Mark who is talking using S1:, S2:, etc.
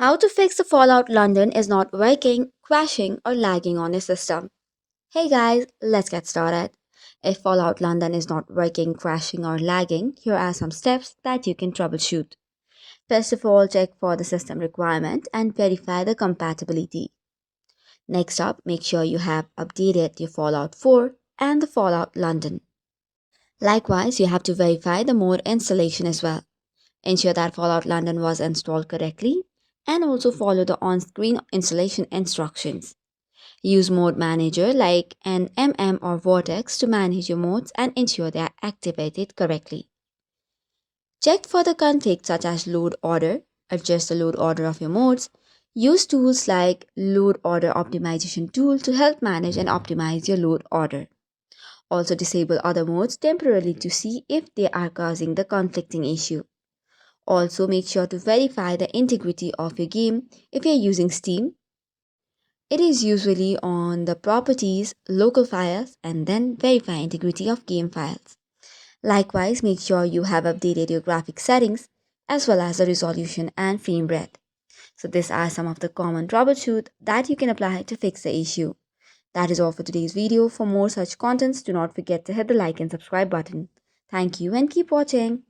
S1: How to fix the Fallout London is not working, crashing, or lagging on your system. Hey guys, let's get started. If Fallout London is not working, crashing, or lagging, here are some steps that you can troubleshoot. First of all, check for the system requirement and verify the compatibility. Next up, make sure you have updated your Fallout 4 and the Fallout London. Likewise, you have to verify the mod installation as well. Ensure that Fallout London was installed correctly and also follow the on-screen installation instructions. Use mode manager like an or Vortex to manage your modes and ensure they are activated correctly. Check for the configs such as load order, adjust the load order of your modes. Use tools like load order optimization tool to help manage and optimize your load order. Also disable other modes temporarily to see if they are causing the conflicting issue. Also, make sure to verify the integrity of your game if you're using Steam. It is usually on the properties, local files, and then verify integrity of game files. Likewise, make sure you have updated your graphic settings as well as the resolution and frame rate. So these are some of the common troubleshoot that you can apply to fix the issue. That is all for today's video. For more such contents, do not forget to hit the like and subscribe button. Thank you and keep watching.